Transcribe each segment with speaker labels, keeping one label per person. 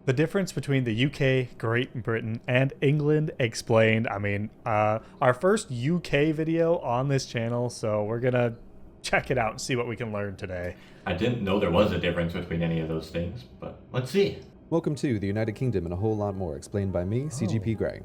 Speaker 1: The difference between the UK, Great Britain, and England explained. I mean, our first UK video on this channel, so we're gonna check it out and see what we can learn today.
Speaker 2: I didn't know there was a difference between any of those things, but let's see.
Speaker 3: Welcome to the United Kingdom and a whole lot more, explained by me, CGP Gray.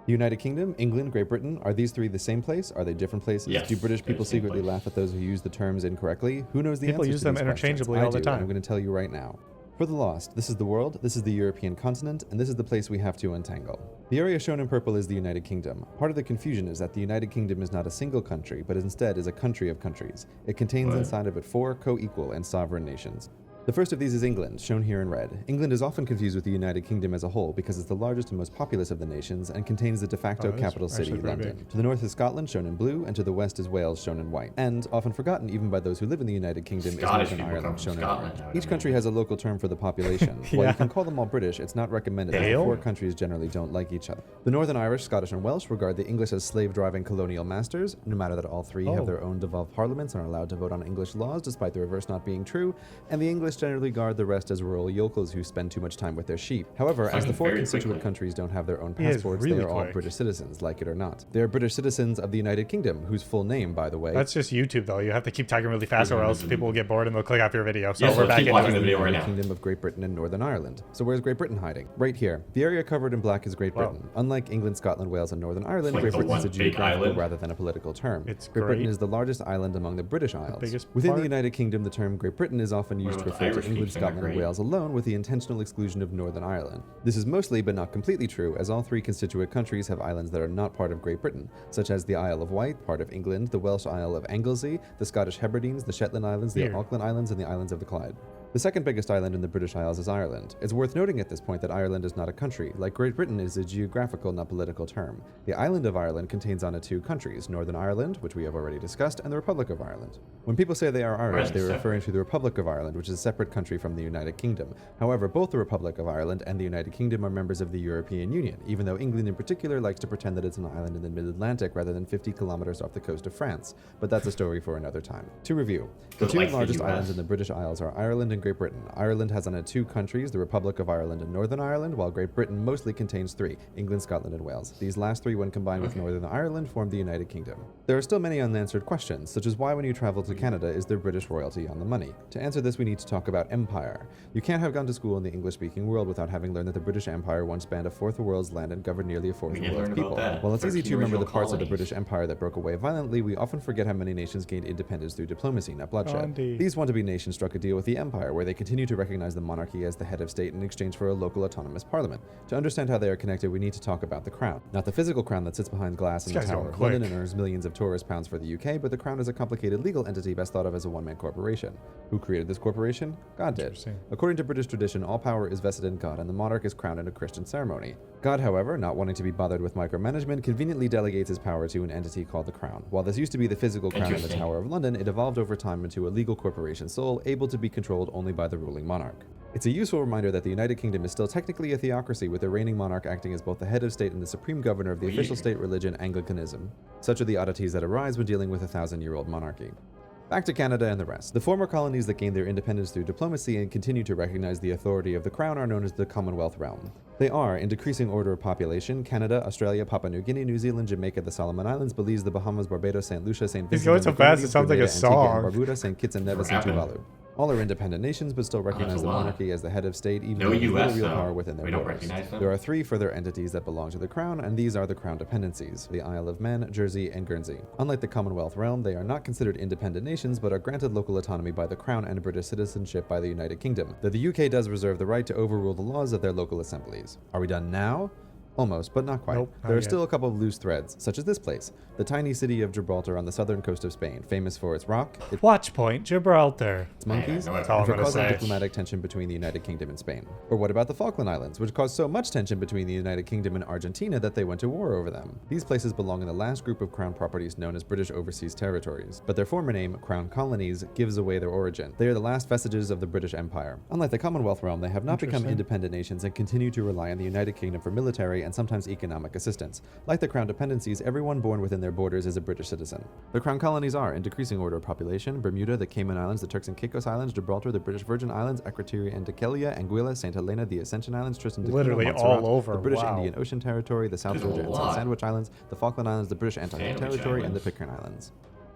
Speaker 3: The United Kingdom, England, Great Britain, are these three the same place? Are they different places?
Speaker 2: Yes,
Speaker 3: do British people
Speaker 2: same
Speaker 3: secretly
Speaker 2: place.
Speaker 3: laugh at those who use the terms incorrectly? Who knows the
Speaker 1: People
Speaker 3: answers
Speaker 1: use
Speaker 3: to
Speaker 1: them
Speaker 3: these
Speaker 1: interchangeably
Speaker 3: questions?
Speaker 1: all the
Speaker 3: I do,
Speaker 1: time.
Speaker 3: and I'm going to tell you right now. For the lost, this is the world, this is the European continent, and this is the place we have to untangle. The area shown in purple is the United Kingdom. Part of the confusion is that the United Kingdom is not a single country, but instead is a country of countries. It contains inside of it 4 co-equal and sovereign nations. The first of these is England, shown here in red. England is often confused with the United Kingdom as a whole because it's the largest and most populous of the nations and contains the de facto capital city, London.
Speaker 1: Big.
Speaker 3: To the north is Scotland, shown in blue, and to the west is Wales, shown in white. And, often forgotten even by those who live in the United Kingdom,
Speaker 2: Scottish
Speaker 3: is Northern
Speaker 2: people come
Speaker 3: Ireland,
Speaker 2: from
Speaker 3: shown in
Speaker 2: Scotland.
Speaker 3: orange. Each country has a local term for the population. While you can call them all British, it's not recommended as the
Speaker 1: Dale?
Speaker 3: 4 countries generally don't like each other. The Northern Irish, Scottish, and Welsh regard the English as slave-driving colonial masters, no matter that all 3 have their own devolved parliaments and are allowed to vote on English laws, despite the reverse not being true, and the English generally regard the rest as rural yokels who spend too much time with their sheep. However, as the 4 constituent countries don't have their own passports, they are all British citizens, like it or not. They are British citizens of the United Kingdom, whose full name, by the way...
Speaker 1: That's just YouTube, though. You have to keep typing really fast, or else people will get bored and they'll click off your video. So
Speaker 2: Yes,
Speaker 1: we're
Speaker 2: let's
Speaker 1: back
Speaker 2: keep
Speaker 1: in
Speaker 2: watching the video right now.
Speaker 3: Kingdom of Great Britain and Northern Ireland. So where's Great Britain hiding? Right here. The area covered in black is Great Britain. Unlike England, Scotland, Wales, and Northern Ireland,
Speaker 2: Like
Speaker 3: Great
Speaker 2: the
Speaker 3: Britain is a
Speaker 2: one big
Speaker 3: geographical
Speaker 2: island.
Speaker 3: rather than a political term.
Speaker 1: It's
Speaker 3: Great Britain
Speaker 1: great.
Speaker 3: is the largest island among the British Isles.
Speaker 1: biggest
Speaker 3: Within the
Speaker 1: part?
Speaker 3: United Kingdom, the term Great Britain is often used to
Speaker 2: about the
Speaker 3: refer to
Speaker 2: Irish
Speaker 3: England,
Speaker 2: people? They're not
Speaker 3: Scotland, and
Speaker 2: great.
Speaker 3: Wales alone, with the intentional exclusion of Northern Ireland. This is mostly, but not completely true, as all 3 constituent countries have islands that are not part of Great Britain, such as the Isle of Wight, part of England, the Welsh Isle of Anglesey, the Scottish Hebrides, the Shetland Islands, the
Speaker 1: Here.
Speaker 3: Auckland Islands, and the islands of the Clyde. The second biggest island in the British Isles is Ireland. It's worth noting at this point that Ireland is not a country, like Great Britain is a geographical, not political term. The island of Ireland contains on it 2 countries, Northern Ireland, which we have already discussed, and the Republic of Ireland. When people say they are Irish, they are referring to the Republic of Ireland, which is a separate country from the United Kingdom. However, both the Republic of Ireland and the United Kingdom are members of the European Union, even though England in particular likes to pretend that it's an island in the mid-Atlantic rather than 50 kilometers off the coast of France. But that's a story for another time. To review, the 2
Speaker 2: Like the
Speaker 3: largest
Speaker 2: US.
Speaker 3: islands in the British Isles are Ireland and Great Britain. Ireland has on it 2 countries, the Republic of Ireland and Northern Ireland, while Great Britain mostly contains 3, England, Scotland, and Wales. These last 3, when combined with Northern Ireland, form the United Kingdom. There are still many unanswered questions, such as why when you travel to Canada is there British royalty on the money? To answer this, we need to talk about empire. You can't have gone to school in the English-speaking world without having learned that the British Empire once spanned a fourth of the world's land and governed nearly a fourth of
Speaker 2: We
Speaker 3: the
Speaker 2: did
Speaker 3: world's
Speaker 2: learn
Speaker 3: people.
Speaker 2: about that.
Speaker 3: While it's easy to remember the
Speaker 2: original
Speaker 3: parts of the
Speaker 2: colonies.
Speaker 3: British Empire that broke away violently, we often forget how many nations gained independence through diplomacy, not bloodshed.
Speaker 1: Gandhi.
Speaker 3: These want-to-be nations struck a deal with the empire, where they continue to recognize the monarchy as the head of state in exchange for a local autonomous parliament. To understand how they are connected, we need to talk about the crown. Not the physical crown that sits behind glass in the
Speaker 1: This guy's
Speaker 3: Tower
Speaker 1: going
Speaker 3: of London
Speaker 1: quick.
Speaker 3: and earns millions of tourist pounds for the UK, but the crown is a complicated legal entity best thought of as a one-man corporation. Who created this corporation? God did.
Speaker 1: Interesting.
Speaker 3: According to British tradition, all power is vested in God, and the monarch is crowned in a Christian ceremony. God, however, not wanting to be bothered with micromanagement, conveniently delegates his power to an entity called the Crown. While this used to be the physical crown in the
Speaker 2: Interesting.
Speaker 3: Tower of London, it evolved over time into a legal corporation sole, able to be controlled only by the ruling monarch. It's a useful reminder that the United Kingdom is still technically a theocracy, with the reigning monarch acting as both the head of state and the supreme governor of the official state religion, Anglicanism. Such are the oddities that arise when dealing with a 1,000-year-old monarchy. Back to Canada and the rest. The former colonies that gained their independence through diplomacy and continue to recognize the authority of the Crown are known as the Commonwealth realm. They are, in decreasing order of population, Canada, Australia, Papua New Guinea, New Zealand, Jamaica, the Solomon Islands, Belize, the Bahamas, Barbados, St. Lucia, St.
Speaker 1: He's
Speaker 3: Vincent
Speaker 1: going
Speaker 3: and
Speaker 1: so
Speaker 3: the
Speaker 1: fast, it
Speaker 3: Grenadines,
Speaker 1: sounds like a
Speaker 3: Grenada, Antigua and
Speaker 1: song.
Speaker 3: Barbuda, St. Kitts and Nevis, and
Speaker 2: What happened?
Speaker 3: Tuvalu. All are independent nations, but still recognize
Speaker 2: that's a
Speaker 3: the
Speaker 2: lot.
Speaker 3: monarchy as the head of state, even
Speaker 2: No
Speaker 3: though there's
Speaker 2: US,
Speaker 3: little real
Speaker 2: though.
Speaker 3: power within their
Speaker 2: We don't
Speaker 3: borders.
Speaker 2: recognize them.
Speaker 3: There are 3 further entities that belong to the Crown, and these are the Crown dependencies, the Isle of Man, Jersey, and Guernsey. Unlike the Commonwealth realm, they are not considered independent nations, but are granted local autonomy by the Crown and British citizenship by the United Kingdom, though the UK does reserve the right to overrule the laws of their local assemblies. Are we done now? Almost, but not quite.
Speaker 1: Nope, not
Speaker 3: There are
Speaker 1: yet.
Speaker 3: still a couple of loose threads, such as this place, the tiny city of Gibraltar on the southern coast of Spain, famous for its rock,
Speaker 1: Watch Point, Gibraltar.
Speaker 3: its monkeys,
Speaker 2: Yeah, I know
Speaker 1: That's all I'm
Speaker 3: and for
Speaker 1: gonna
Speaker 3: causing
Speaker 1: say.
Speaker 3: diplomatic tension between the United Kingdom and Spain. Or what about the Falkland Islands, which caused so much tension between the United Kingdom and Argentina that they went to war over them? These places belong in the last group of crown properties known as British Overseas Territories, but their former name, Crown Colonies, gives away their origin. They are the last vestiges of the British Empire. Unlike the Commonwealth realm, they have not become
Speaker 1: Interesting.
Speaker 3: independent nations and continue to rely on the United Kingdom for military and and sometimes economic assistance. Like the Crown dependencies, everyone born within their borders is a British citizen. The Crown colonies are, in decreasing order of population, Bermuda, the Cayman Islands, the Turks and Caicos Islands, Gibraltar, the British Virgin Islands, Akrotiri and Dikelia, Anguilla, St. Helena, the Ascension Islands, Tristan da Cunha,
Speaker 1: Literally
Speaker 3: Montserrat,
Speaker 1: all over,
Speaker 3: the British
Speaker 1: wow.
Speaker 3: Indian Ocean Territory, the South
Speaker 2: There's a
Speaker 3: Georgia and South
Speaker 2: lot.
Speaker 3: Sandwich Islands, the Falkland Islands, the British Antarctic
Speaker 2: Sandwich
Speaker 3: Territory, and the
Speaker 2: Islands.
Speaker 3: Pitcairn Islands.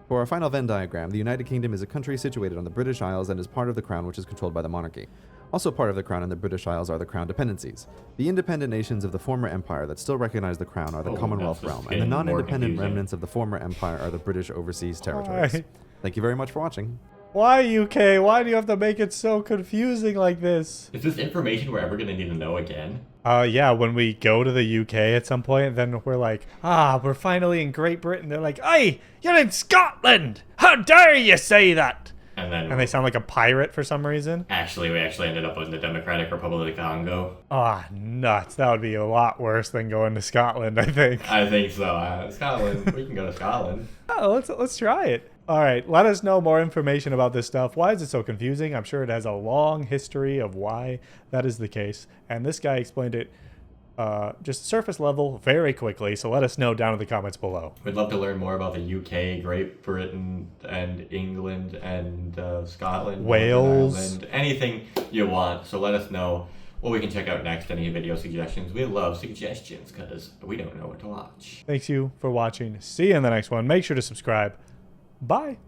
Speaker 3: For our final Venn diagram, the United Kingdom is a country situated on the British Isles and is part of the Crown, which is controlled by the monarchy. Also part of the Crown and the British Isles are the Crown dependencies. The independent nations of the former empire that still recognize the Crown are the
Speaker 2: Oh,
Speaker 3: Commonwealth
Speaker 2: that's just
Speaker 3: realm, and the
Speaker 2: getting more
Speaker 3: non-independent
Speaker 2: confusing.
Speaker 3: remnants of the former empire are the British overseas territories.
Speaker 1: Why?
Speaker 3: Thank you very much for watching.
Speaker 1: Why, UK? Why do you have to make it so confusing like this?
Speaker 2: Is this information we're ever gonna need to know again?
Speaker 1: Yeah, when we go to the UK at some point, then we're like, we're finally in Great Britain. They're like, hey, you're in Scotland! How dare you say that?
Speaker 2: And then
Speaker 1: And they sound like a pirate for some reason.
Speaker 2: we actually ended up in the Democratic Republic of Congo.
Speaker 1: Nuts. That would be a lot worse than going to Scotland, I think.
Speaker 2: I think so. Scotland. We can go to Scotland.
Speaker 1: Let's try it. All right, let us know more information about this stuff. Why is it so confusing? I'm sure it has a long history of why that is the case. And this guy explained it just surface level very quickly, so let us know down in the comments below.
Speaker 2: We'd love to learn more about the UK, Great Britain, and England, and Scotland,
Speaker 1: Wales.
Speaker 2: Northern Ireland, anything you want. So let us know what we can check out next, any video suggestions. We love suggestions because we don't know what to watch.
Speaker 1: Thanks you for watching. See you in the next one. Make sure to subscribe. Bye.